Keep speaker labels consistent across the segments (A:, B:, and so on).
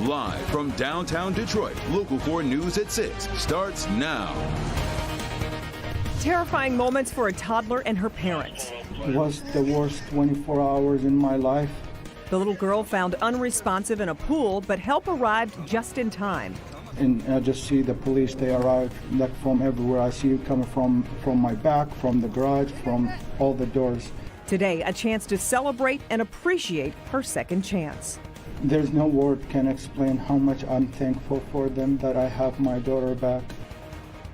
A: Live from downtown Detroit, Local 4 News at 6 starts now.
B: Terrifying moments for a toddler and her parents.
C: It was the worst 24 hours in my life.
B: The little girl found unresponsive in a pool, but help arrived just in time.
C: And I just see the police, they arrive like from everywhere. I see it coming from my back, from the garage, from all the doors.
B: Today, a chance to celebrate and appreciate her second chance.
C: There's no word can explain how much I'm thankful for them that I have my daughter back.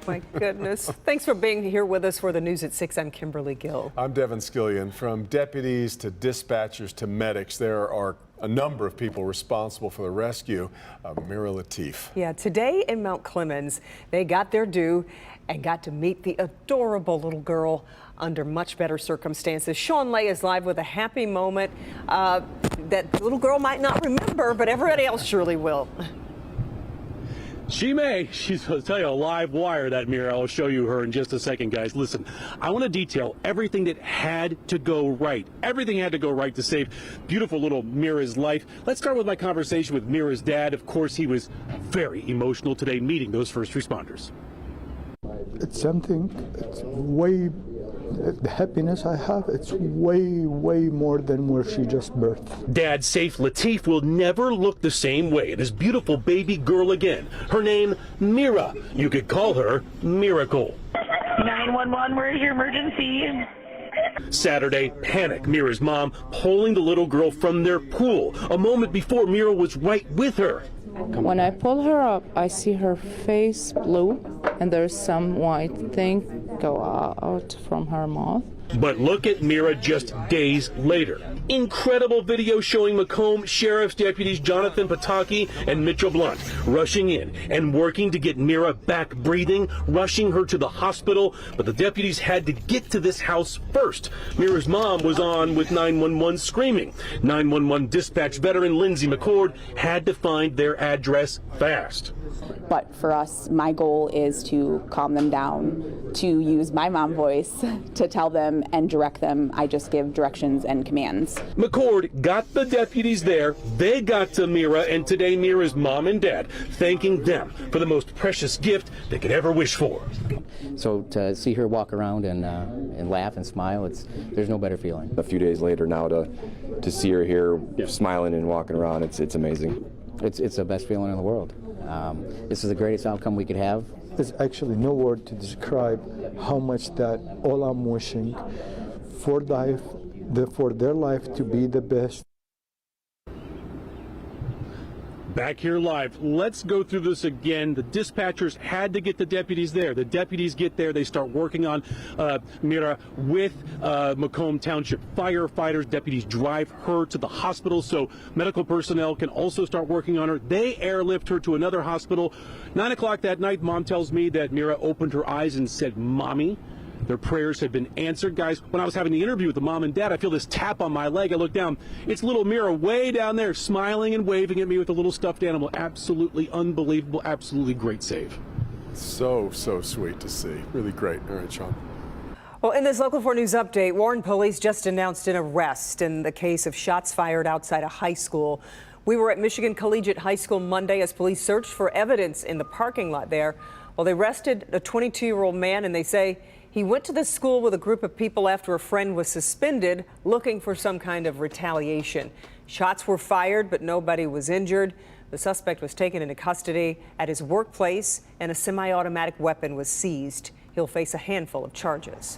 B: My goodness. Thanks for being here with us for the News at 6. I'm Kimberly Gill.
D: I'm Devin Skillion. From deputies to dispatchers to medics, there are a number of people responsible for the rescue of Mira Latif.
B: Yeah, today in Mount Clemens, they got their due and got to meet the adorable little girl under much better circumstances. Sean Lay is live with a happy moment that the little girl might not remember, but everybody else surely will.
E: She may. She's going to tell you a live wire, that Mira. I'll show you her in just a second, guys. Listen, I want to detail everything that had to go right. Everything had to go right to save beautiful little Mira's life. Let's start with my conversation with Mira's dad. Of course, he was very emotional today meeting those first responders.
C: It's something, it's way, the happiness I have, it's way, way more than where she just birthed.
E: Dad safe Latif will never look the same way. This beautiful baby girl again. Her name, Mira. You could call her Miracle.
F: 911, where's your emergency?
E: Saturday, panic. Mira's mom pulling the little girl from their pool. A moment before Mira was right with her.
G: When I pull her up, I see her face blue, and there's some white thing go out from her mouth.
E: But look at Mira just days later. Incredible video showing Macomb Sheriff's deputies Jonathan Pataki and Mitchell Blunt rushing in and working to get Mira back breathing, rushing her to the hospital. But the deputies had to get to this house first. Mira's mom was on with 911 screaming. 911 dispatch veteran Lindsay McCord had to find their address fast.
H: But for us, my goal is to calm them down, to use my mom voice to tell them and direct them. I just give directions and commands.
E: McCord got the deputies there. They got to Mira, and today Mira's mom and dad thanking them for the most precious gift they could ever wish for.
I: So to see her walk around and laugh and smile, there's no better feeling.
J: A few days later now to see her here smiling and walking around, it's amazing.
I: It's the best feeling in the world. This is the greatest outcome we could have.
C: There's actually no word to describe how much that all I'm wishing for their life to be the best.
E: Back here live. Let's go through this again. The dispatchers had to get the deputies there. The deputies get there. They start working on Mira with Macomb Township firefighters. Deputies drive her to the hospital so medical personnel can also start working on her. They airlift her to another hospital. 9 o'clock that night, Mom tells me that Mira opened her eyes and said, "Mommy." Their prayers had been answered. Guys, when I was having the interview with the mom and dad, I feel this tap on my leg. I look down. It's little Mira way down there smiling and waving at me with a little stuffed animal. Absolutely unbelievable. Absolutely great save.
D: So sweet to see. Really great. All right, Sean.
B: Well, in this Local 4 News update, Warren police just announced an arrest in the case of shots fired outside a high school. We were at Michigan Collegiate High School Monday as police searched for evidence in the parking lot there. Well, they arrested a 22-year-old man, and they say he went to the school with a group of people after a friend was suspended, looking for some kind of retaliation. Shots were fired, but nobody was injured. The suspect was taken into custody at his workplace, and a semi-automatic weapon was seized. He'll face a handful of charges.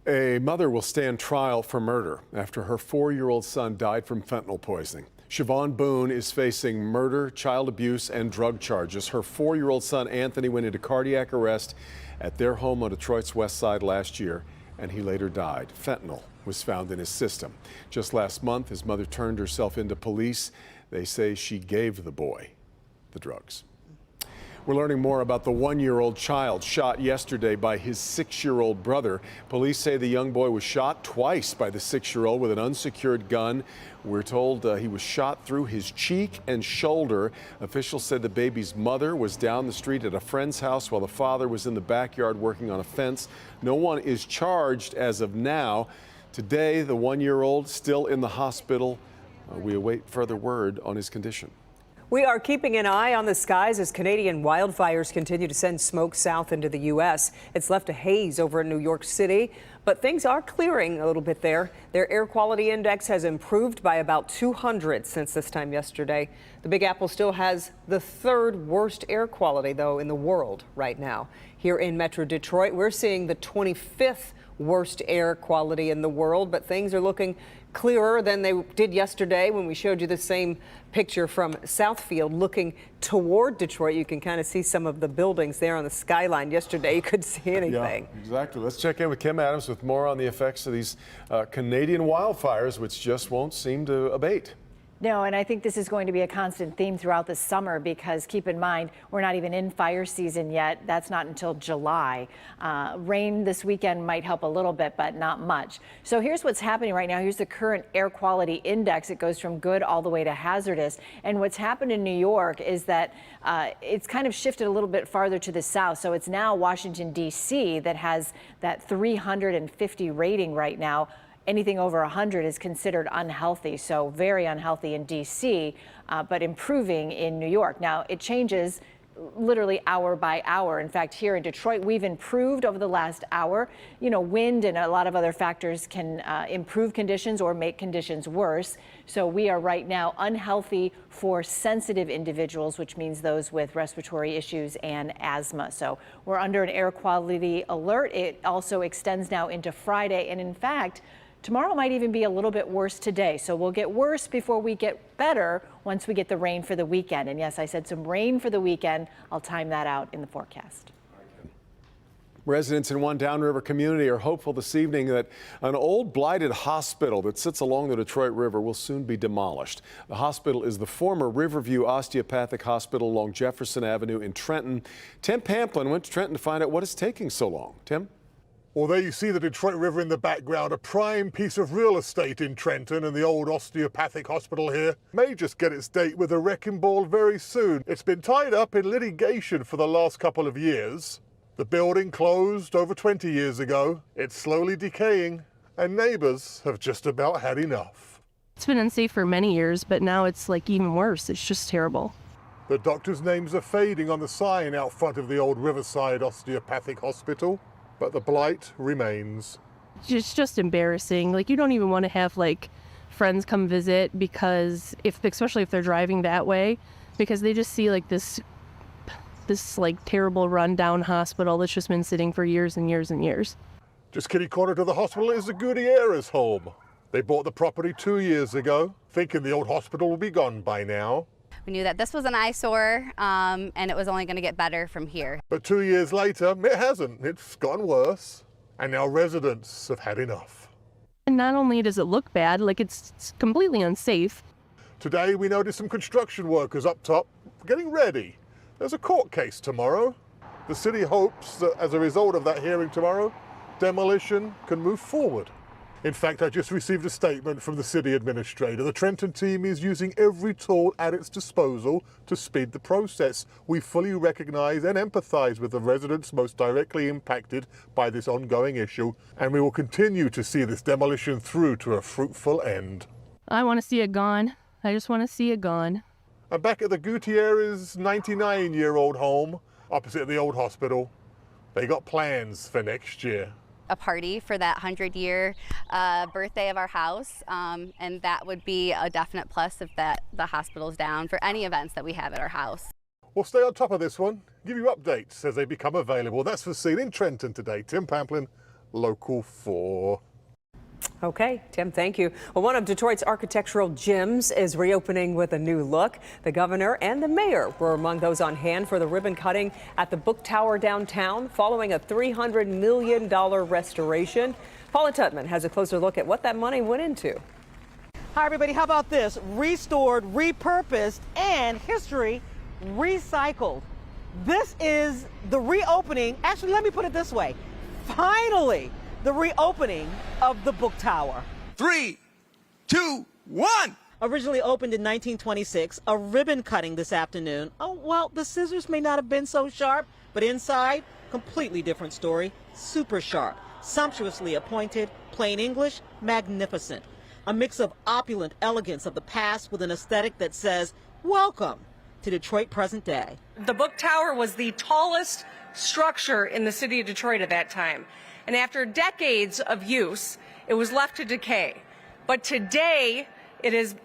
D: A mother will stand trial for murder after her 4-year-old son died from fentanyl poisoning. Siobhan Boone is facing murder, child abuse, and drug charges. Her 4-year-old son, Anthony, went into cardiac arrest at their home on Detroit's west side last year, and he later died. Fentanyl was found in his system. Just last month, his mother turned herself into police. They say she gave the boy the drugs. We're learning more about the 1-year-old child shot yesterday by his 6-year-old brother. Police say the young boy was shot twice by the 6-year-old with an unsecured gun. We're told he was shot through his cheek and shoulder. Officials said the baby's mother was down the street at a friend's house while the father was in the backyard working on a fence. No one is charged as of now. Today, the 1-year-old still in the hospital. We await further word on his condition.
B: We are keeping an eye on the skies as Canadian wildfires continue to send smoke south into the U.S. It's left a haze over New York City, but things are clearing a little bit there. Their air quality index has improved by about 200 since this time yesterday. The Big Apple still has the third worst air quality, though, in the world right now. Here in Metro Detroit, we're seeing the 25th worst air quality in the world, but things are looking clearer than they did yesterday when we showed you the same picture from Southfield looking toward Detroit. You can kind of see some of the buildings there on the skyline. Yesterday you couldn't see anything.
D: Yeah, exactly. Let's check in with Kim Adams with more on the effects of these Canadian wildfires, which just won't seem to abate.
K: No, and I think this is going to be a constant theme throughout the summer because keep in mind, we're not even in fire season yet. That's not until July. Rain this weekend might help a little bit, but not much. So here's what's happening right now. Here's the current air quality index. It goes from good all the way to hazardous. And what's happened in New York is that it's kind of shifted a little bit farther to the south. So it's now Washington, D.C. that has that 350 rating right now. Anything over 100 is considered unhealthy, so very unhealthy in D.C., but improving in New York. Now, it changes literally hour by hour. In fact, here in Detroit, we've improved over the last hour. You know, wind and a lot of other factors can improve conditions or make conditions worse. So we are right now unhealthy for sensitive individuals, which means those with respiratory issues and asthma. So we're under an air quality alert. It also extends now into Friday. And in fact, tomorrow might even be a little bit worse today. So we'll get worse before we get better once we get the rain for the weekend. And yes, I said some rain for the weekend. I'll time that out in the forecast.
D: Residents in one downriver community are hopeful this evening that an old blighted hospital that sits along the Detroit River will soon be demolished. The hospital is the former Riverview Osteopathic Hospital along Jefferson Avenue in Trenton. Tim Pamplin went to Trenton to find out what is taking so long. Tim?
L: Well, there you see the Detroit River in the background, a prime piece of real estate in Trenton, and the old osteopathic hospital here may just get its date with a wrecking ball very soon. It's been tied up in litigation for the last couple of years. The building closed over 20 years ago. It's slowly decaying, and neighbors have just about had enough.
M: It's been unsafe for many years, but now it's like even worse. It's just terrible.
L: The doctors' names are fading on the sign out front of the old Riverside Osteopathic Hospital. But the blight remains.
M: It's just embarrassing. Like, you don't even want to have like friends come visit because especially if they're driving that way, because they just see like this like terrible rundown hospital that's just been sitting for years and years and years.
L: Just kitty corner to the hospital is the Gutierrez home. They bought the property 2 years ago, thinking the old hospital would be gone by now.
N: We knew that this was an eyesore and it was only going to get better from here.
L: But 2 years later, it hasn't. It's gotten worse. And now residents have had enough.
M: And not only does it look bad, like it's completely unsafe.
L: Today we noticed some construction workers up top getting ready. There's a court case tomorrow. The city hopes that as a result of that hearing tomorrow, demolition can move forward. In fact, I just received a statement from the city administrator. The Trenton team is using every tool at its disposal to speed the process. We fully recognize and empathize with the residents most directly impacted by this ongoing issue, and we will continue to see this demolition through to a fruitful end.
M: I want to see it gone. I just want to see it gone.
L: I'm back at the Gutierrez 99-year-old home opposite the old hospital. They got plans for next year.
N: A party for that 100-year birthday of our house, and that would be a definite plus if the hospital's down for any events that we have at our house.
L: We'll stay on top of this one, give you updates as they become available. That's for Scene in Trenton today. Tim Pamplin, Local 4.
B: Okay, Tim, thank you. Well, one of Detroit's architectural gems is reopening with a new look. The governor and the mayor were among those on hand for the ribbon cutting at the Book Tower downtown following a $300 million restoration. Paula Tutman has a closer look at what that money went into.
O: Hi, everybody. How about this? Restored, repurposed, and history recycled. This is the reopening. Actually, let me put it this way. Finally, the reopening of the Book Tower.
P: 3, 2, 1.
O: Originally opened in 1926, a ribbon cutting this afternoon. Oh, well, the scissors may not have been so sharp, but inside, completely different story. Super sharp, sumptuously appointed, plain English, magnificent. A mix of opulent elegance of the past with an aesthetic that says, welcome. to Detroit present day.
Q: The Book Tower was the tallest structure in the city of Detroit at that time. And after decades of use, it was left to decay. But today, it is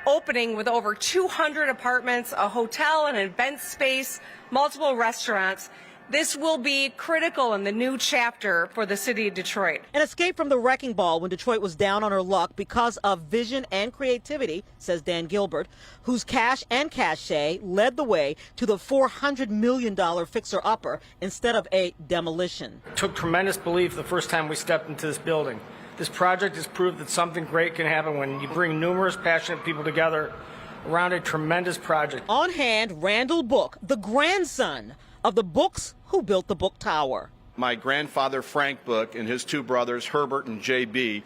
Q: opening with over 200 apartments, a hotel, an event space, multiple restaurants. This will be critical in the new chapter for the city of Detroit.
O: An escape from the wrecking ball when Detroit was down on her luck because of vision and creativity, says Dan Gilbert, whose cash and cachet led the way to the $400 million fixer-upper instead of a demolition.
R: It took tremendous belief the first time we stepped into this building. This project has proved that something great can happen when you bring numerous passionate people together around a tremendous project.
O: On hand, Randall Book, the grandson of the Books who built the Book Tower.
S: My grandfather, Frank Book, and his two brothers, Herbert and J.B.,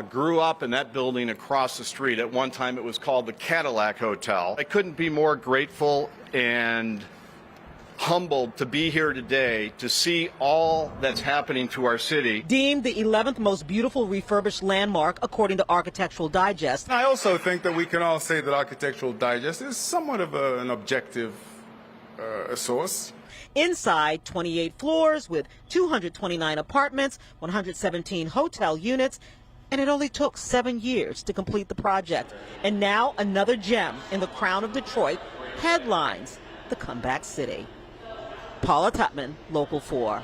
S: grew up in that building across the street. At one time, it was called the Cadillac Hotel. I couldn't be more grateful and humbled to be here today to see all that's happening to our city.
O: Deemed the 11th most beautiful refurbished landmark, according to Architectural Digest.
T: I also think that we can all say that Architectural Digest is somewhat of an objective source.
O: Inside, 28 floors with 229 apartments, 117 hotel units, and it only took 7 years to complete the project. And now another gem in the crown of Detroit headlines the comeback city. Paula Tutman, Local 4.